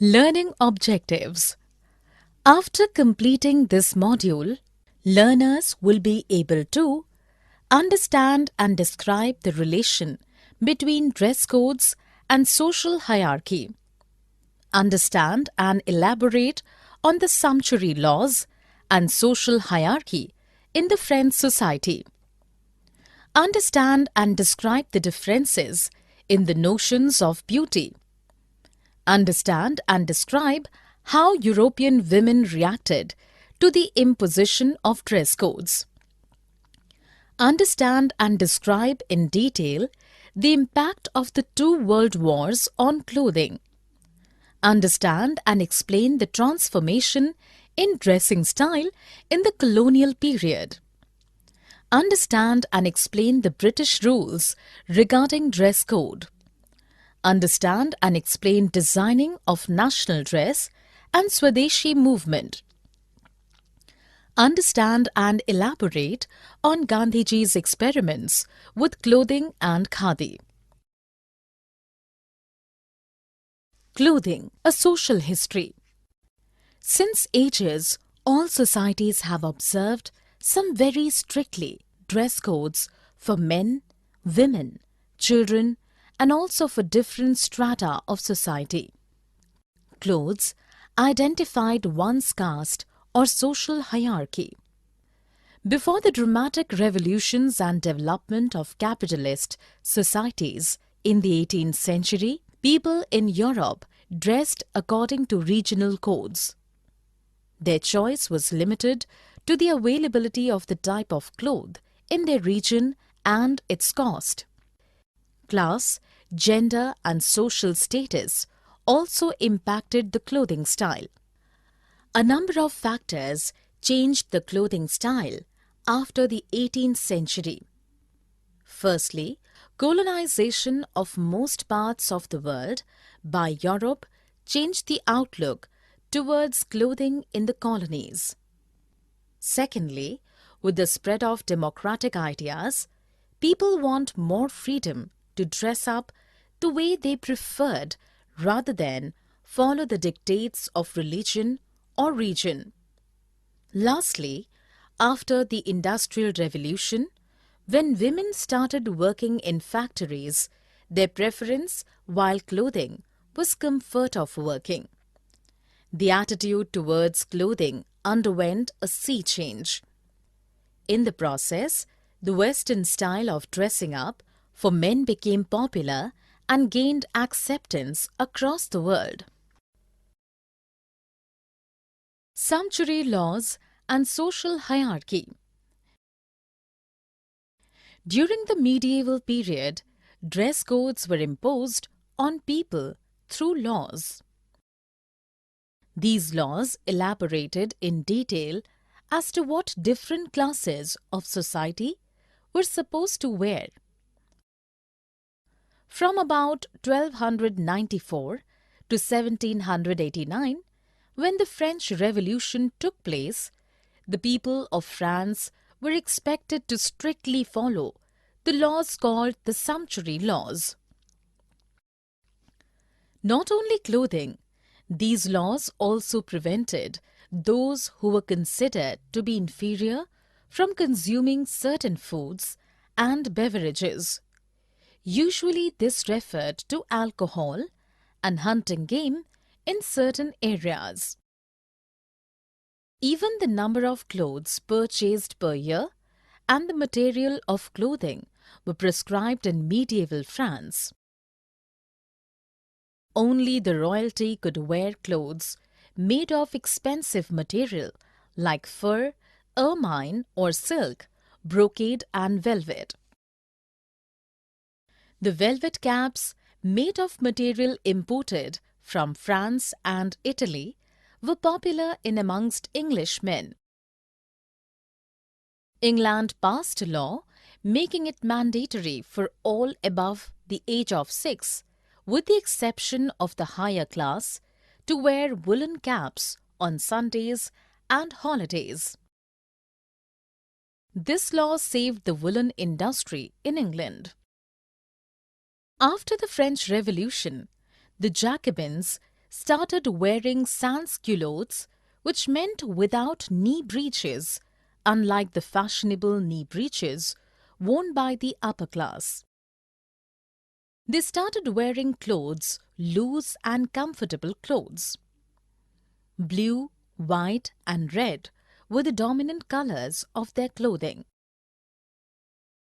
Learning objectives. After completing this module, learners will be able to understand and describe the relation between dress codes and social hierarchy, understand and elaborate on the sumptuary laws and social hierarchy in the French society, understand and describe the differences in the notions of beauty, understand and describe how European women reacted to the imposition of dress codes, understand and describe in detail the impact of the two world wars on clothing, understand and explain the transformation in dressing style in the colonial period, understand and explain the British rules regarding dress code, understand and explain designing of national dress and Swadeshi movement, understand and elaborate on Gandhiji's experiments with clothing and khadi. Clothing, a social history. Since ages, all societies have observed some very strictly dress codes for men, women, children, and also for different strata of society. Clothes identified one's caste or social hierarchy. Before the dramatic revolutions and development of capitalist societies in the 18th century, people in Europe dressed according to regional codes. Their choice was limited to the availability of the type of cloth in their region and its cost. Class, gender and social status also impacted the clothing style. A number of factors changed the clothing style after the 18th century. Firstly, colonization of most parts of the world by Europe changed the outlook towards clothing in the colonies. Secondly, with the spread of democratic ideas, people want more freedom to dress up the way they preferred rather than follow the dictates of religion or region. Lastly, after the Industrial Revolution, when women started working in factories, their preference while clothing was comfort of working. The attitude towards clothing underwent a sea change. In the process, the Western style of dressing up for men became popular and gained acceptance across the world. Sumptuary laws and social hierarchy. During the medieval period, dress codes were imposed on people through laws. These laws elaborated in detail as to what different classes of society were supposed to wear. From about 1294 to 1789, when the French Revolution took place, the people of France were expected to strictly follow the laws called the sumptuary laws. Not only clothing, these laws also prevented those who were considered to be inferior from consuming certain foods and beverages. Usually this referred to alcohol and hunting game in certain areas. Even the number of clothes purchased per year and the material of clothing were prescribed in medieval France. Only the royalty could wear clothes made of expensive material like fur, ermine or silk, brocade and velvet. The velvet caps made of material imported from France and Italy were popular in amongst English men. England passed a law making it mandatory for all above the age of 6, with the exception of the higher class, to wear woolen caps on Sundays and holidays. This law saved the woolen industry in England. After the French Revolution, the Jacobins started wearing sans-culottes, which meant without knee breeches, unlike the fashionable knee breeches worn by the upper class. They started wearing clothes, loose and comfortable clothes. Blue, white and red were the dominant colors of their clothing.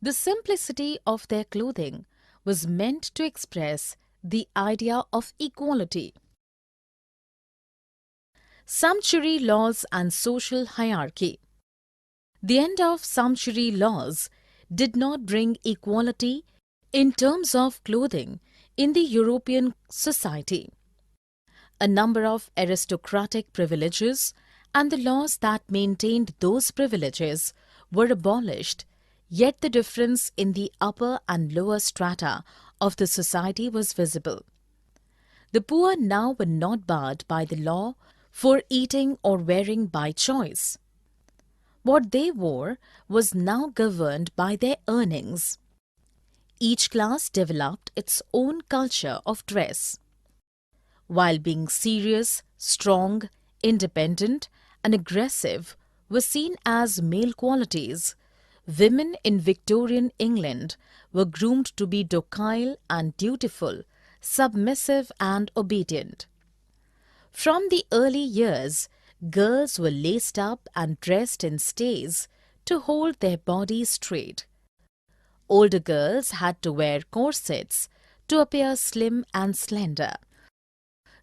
The simplicity of their clothing was meant to express the idea of equality. Sumptuary laws and social hierarchy. The end of sumptuary laws did not bring equality in terms of clothing in the European society. A number of aristocratic privileges and the laws that maintained those privileges were abolished, yet the difference in the upper and lower strata of the society was visible. The poor now were not barred by the law for eating or wearing by choice. What they wore was now governed by their earnings. Each class developed its own culture of dress. While being serious, strong, independent, and aggressive were seen as male qualities, women in Victorian England were groomed to be docile and dutiful, submissive and obedient. From the early years, girls were laced up and dressed in stays to hold their bodies straight. Older girls had to wear corsets to appear slim and slender.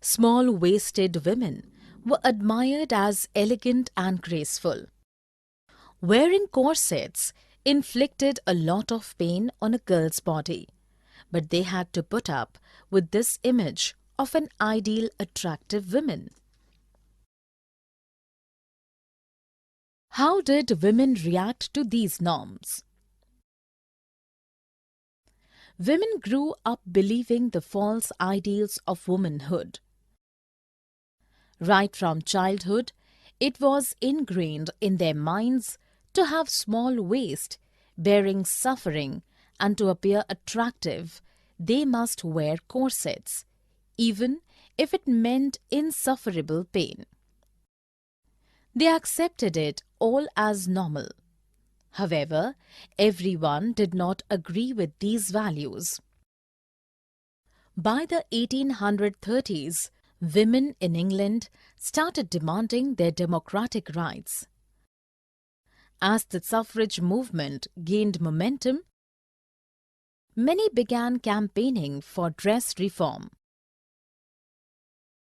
Small-waisted women were admired as elegant and graceful. Wearing corsets inflicted a lot of pain on a girl's body, but they had to put up with this image of an ideal attractive woman. How did women react to these norms? Women grew up believing the false ideals of womanhood. Right from childhood, it was ingrained in their minds to have small waist, bearing suffering, and to appear attractive, they must wear corsets, even if it meant insufferable pain. They accepted it all as normal. However, everyone did not agree with these values. By the 1830s, women in England started demanding their democratic rights. As the suffrage movement gained momentum, many began campaigning for dress reform.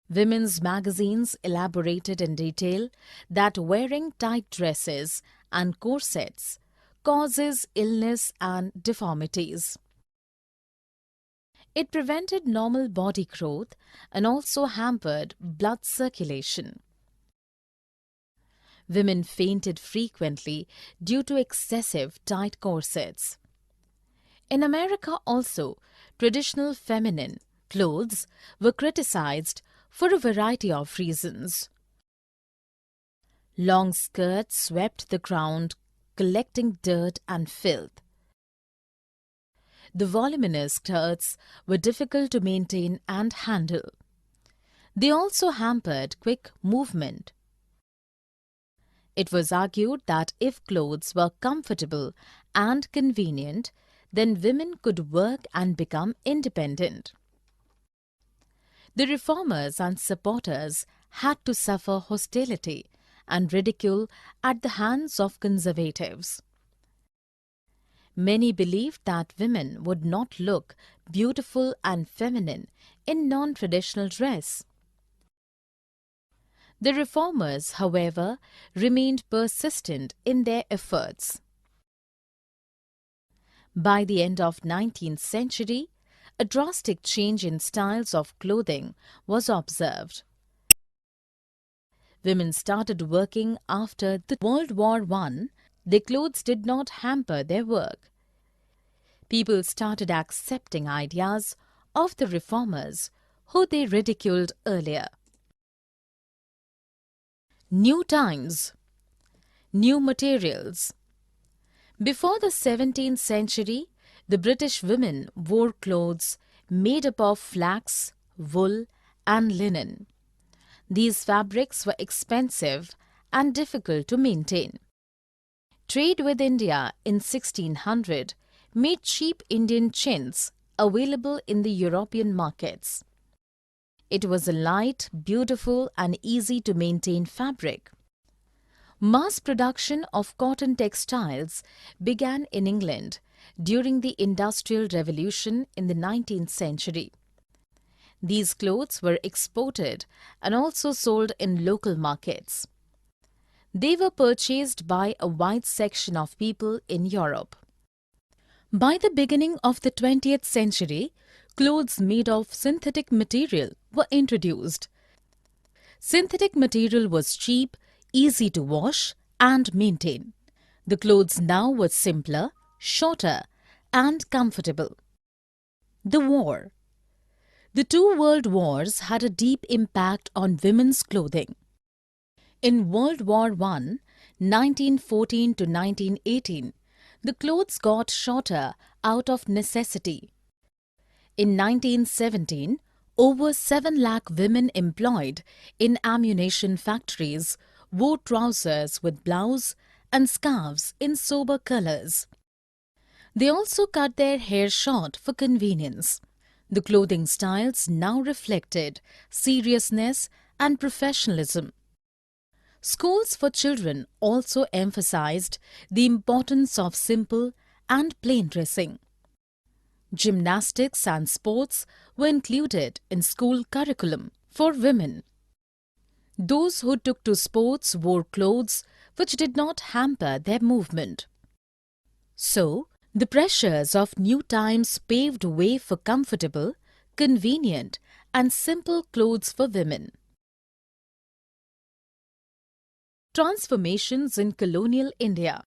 Women's magazines elaborated in detail that wearing tight dresses and corsets causes illness and deformities. It prevented normal body growth and also hampered blood circulation. Women fainted frequently due to excessive tight corsets. In America also, traditional feminine clothes were criticized for a variety of reasons. Long skirts swept the ground, collecting dirt and filth. The voluminous skirts were difficult to maintain and handle. They also hampered quick movement. It was argued that if clothes were comfortable and convenient, then women could work and become independent. The reformers and supporters had to suffer hostility and ridicule at the hands of conservatives. Many believed that women would not look beautiful and feminine in non-traditional dress. The reformers, however, remained persistent in their efforts. By the end of 19th century, a drastic change in styles of clothing was observed. Women started working after the World War I. Their clothes did not hamper their work. People started accepting ideas of the reformers who they ridiculed earlier. New times, new materials. Before the 17th century, the British women wore clothes made up of flax, wool and linen. These fabrics were expensive and difficult to maintain. Trade with India in 1600 made cheap Indian chintz available in the European markets. It was a light, beautiful and easy to maintain fabric. Mass production of cotton textiles began in England during the Industrial Revolution in the 19th century. These clothes were exported and also sold in local markets. They were purchased by a wide section of people in Europe. By the beginning of the 20th century, clothes made of synthetic material were introduced. Synthetic material was cheap, easy to wash and maintain. The clothes now were simpler, shorter and comfortable. The war. The two world wars had a deep impact on women's clothing. In World War I, 1914 to 1918, the clothes got shorter out of necessity. In 1917, over 7 lakh women employed in ammunition factories wore trousers with blouse and scarves in sober colors. They also cut their hair short for convenience. The clothing styles now reflected seriousness and professionalism. Schools for children also emphasized the importance of simple and plain dressing. Gymnastics and sports were included in school curriculum for women. Those who took to sports wore clothes which did not hamper their movement. So, the pressures of new times paved way for comfortable, convenient and simple clothes for women. Transformations in colonial India.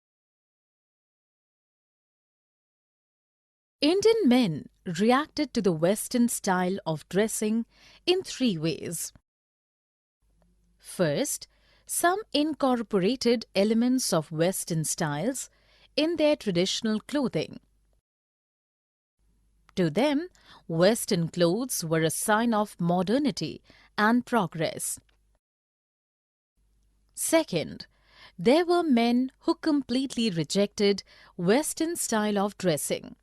Indian men reacted to the Western style of dressing in 3 ways. First, some incorporated elements of Western styles in their traditional clothing. To them, Western clothes were a sign of modernity and progress. Second, there were men who completely rejected Western style of dressing.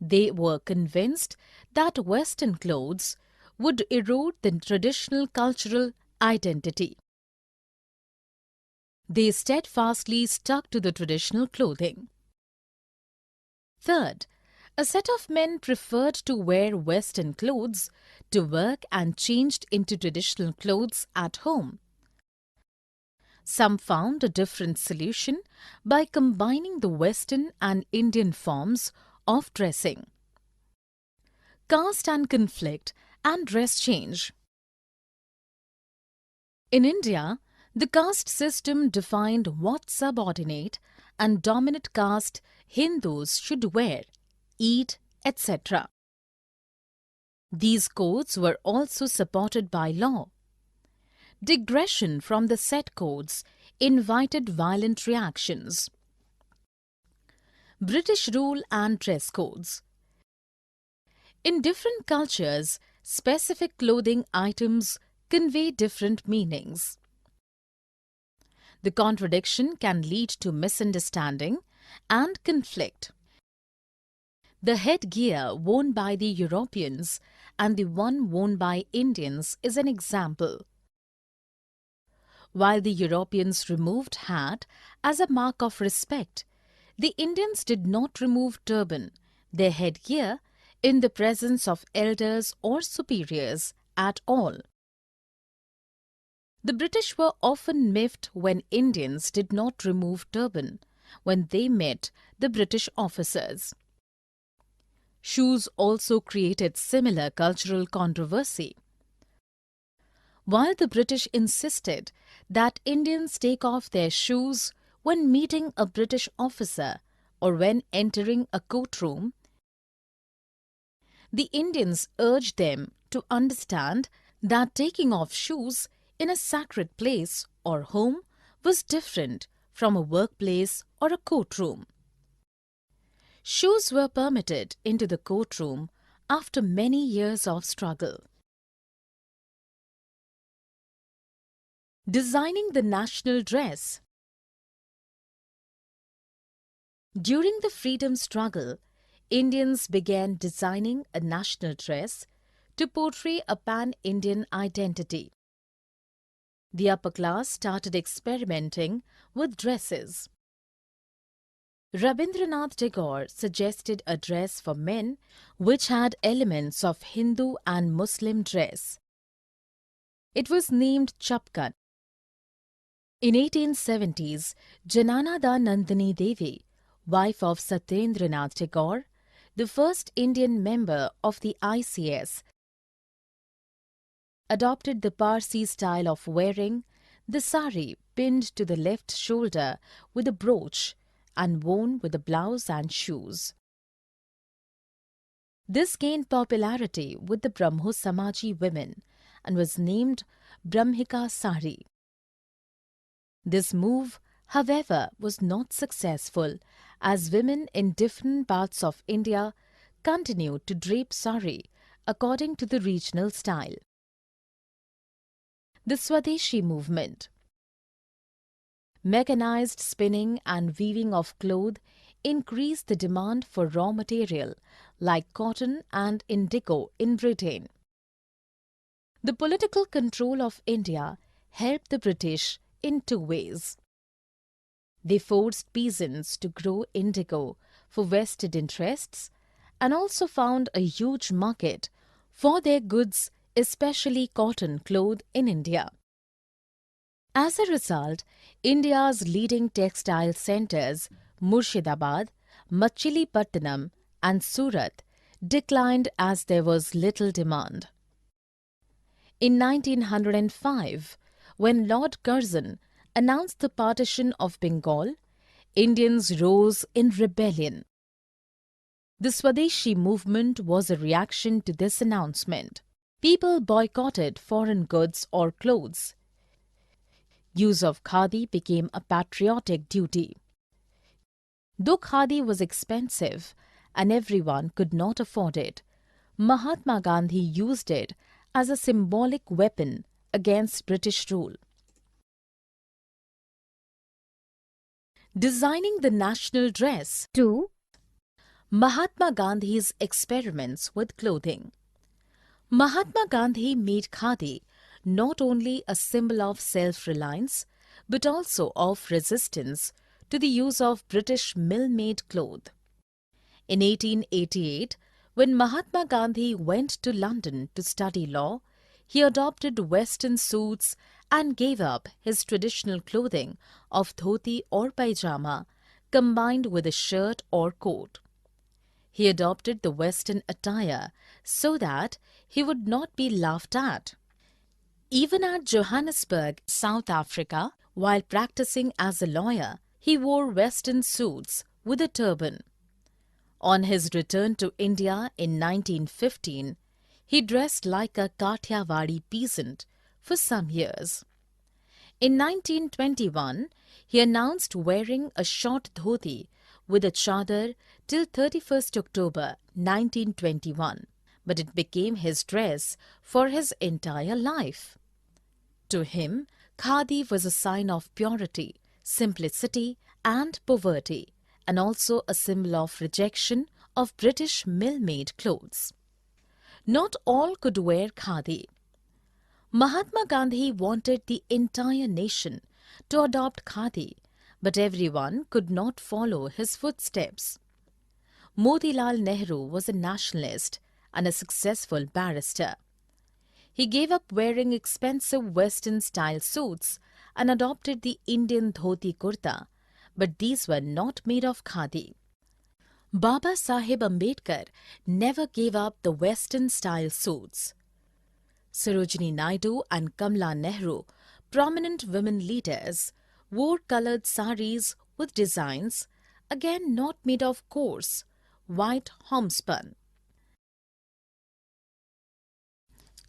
They were convinced that Western clothes would erode the traditional cultural identity. They steadfastly stuck to the traditional clothing. Third, a set of men preferred to wear Western clothes to work and changed into traditional clothes at home. Some found a different solution by combining the Western and Indian forms of dressing. Caste and conflict and dress change. In India, the caste system defined what subordinate and dominant caste Hindus should wear, eat, etc. These codes were also supported by law. Digression from the set codes invited violent reactions. British rule and dress codes. In different cultures, specific clothing items convey different meanings. The contradiction can lead to misunderstanding and conflict. The headgear worn by the Europeans and the one worn by Indians is an example. While the Europeans removed hat as a mark of respect, the Indians did not remove turban, their headgear, in the presence of elders or superiors at all. The British were often miffed when Indians did not remove turban when they met the British officers. Shoes also created similar cultural controversy. While the British insisted that Indians take off their shoes when meeting a British officer or when entering a courtroom, the Indians urged them to understand that taking off shoes in a sacred place or home was different from a workplace or a courtroom. Shoes were permitted into the courtroom after many years of struggle. Designing the national dress. During the freedom struggle, Indians began designing a national dress to portray a pan-Indian identity. The upper class started experimenting with dresses. Rabindranath Tagore suggested a dress for men which had elements of Hindu and Muslim dress. It was named Chapkan. In 1870s, Jananada Nandini Devi, wife of Satyendranath Tagore, the first Indian member of the ICS, adopted the Parsi style of wearing the sari pinned to the left shoulder with a brooch and worn with a blouse and shoes. This gained popularity with the Brahmo Samaji women and was named Brahmika Sari. This move, however, was not successful as women in different parts of India continued to drape sari according to the regional style. The Swadeshi movement. Mechanized spinning and weaving of cloth increased the demand for raw material like cotton and indigo in Britain. The political control of India helped the British in two ways. They forced peasants to grow indigo for vested interests and also found a huge market for their goods, especially cotton cloth in India. As a result, India's leading textile centres, Murshidabad, Machilipatnam and Surat, declined as there was little demand. In 1905, when Lord Curzon announced the partition of Bengal, Indians rose in rebellion. The Swadeshi movement was a reaction to this announcement. People boycotted foreign goods or clothes. Use of khadi became a patriotic duty. Though khadi was expensive and everyone could not afford it, Mahatma Gandhi used it as a symbolic weapon against British rule. Designing the national dress. 2. Mahatma Gandhi's experiments with clothing. Mahatma Gandhi made khadi not only a symbol of self-reliance but also of resistance to the use of British mill-made cloth. In 1888, when Mahatma Gandhi went to London to study law, he adopted Western suits and gave up his traditional clothing of dhoti or paijama combined with a shirt or coat. He adopted the Western attire so that he would not be laughed at. Even at Johannesburg, South Africa, while practicing as a lawyer, he wore Western suits with a turban. On his return to India in 1915, he dressed like a Kathiawadi peasant for some years. In 1921, he announced wearing a short dhoti with a chadar till 31st October 1921, but it became his dress for his entire life. To him, khadi was a sign of purity, simplicity and poverty, and also a symbol of rejection of British mill-made clothes. Not all could wear khadi. Mahatma Gandhi wanted the entire nation to adopt khadi, but everyone could not follow his footsteps. Motilal Nehru was a nationalist and a successful barrister. He gave up wearing expensive Western-style suits and adopted the Indian dhoti kurta, but these were not made of khadi. Baba Saheb Ambedkar never gave up the Western-style suits. Sarojini Naidu and Kamala Nehru, prominent women leaders, wore coloured saris with designs, again not made of coarse, white homespun.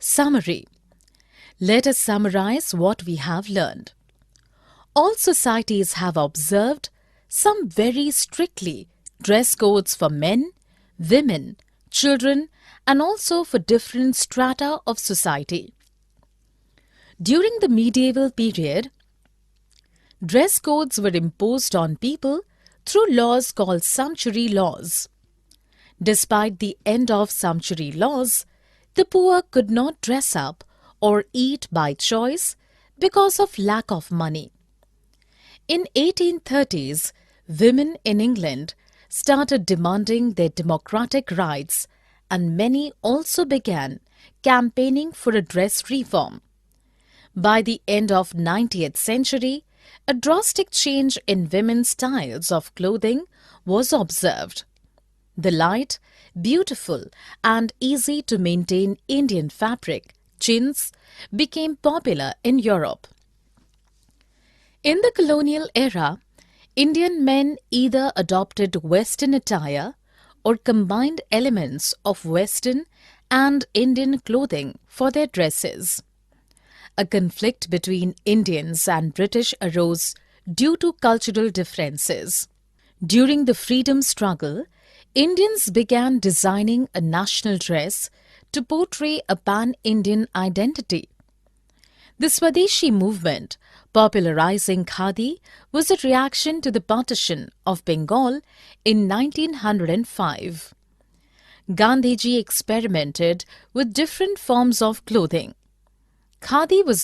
Summary. Let us summarize what we have learned. All societies have observed, some very strictly, dress codes for men, women, children, and also for different strata of society. During the medieval period, dress codes were imposed on people through laws called sumptuary laws. Despite the end of sumptuary laws, the poor could not dress up or eat by choice because of lack of money. In 1830s, women in England started demanding their democratic rights, and many also began campaigning for a dress reform. By the end of 19th century, a drastic change in women's styles of clothing was observed. The light, beautiful and easy to maintain Indian fabric, chintz, became popular in Europe. In the colonial era, Indian men either adopted Western attire or combined elements of Western and Indian clothing for their dresses. A conflict between Indians and British arose due to cultural differences. During the freedom struggle, Indians began designing a national dress to portray a pan-Indian identity. The Swadeshi movement, popularizing khadi, was a reaction to the partition of Bengal in 1905. Gandhiji experimented with different forms of clothing. Khadi was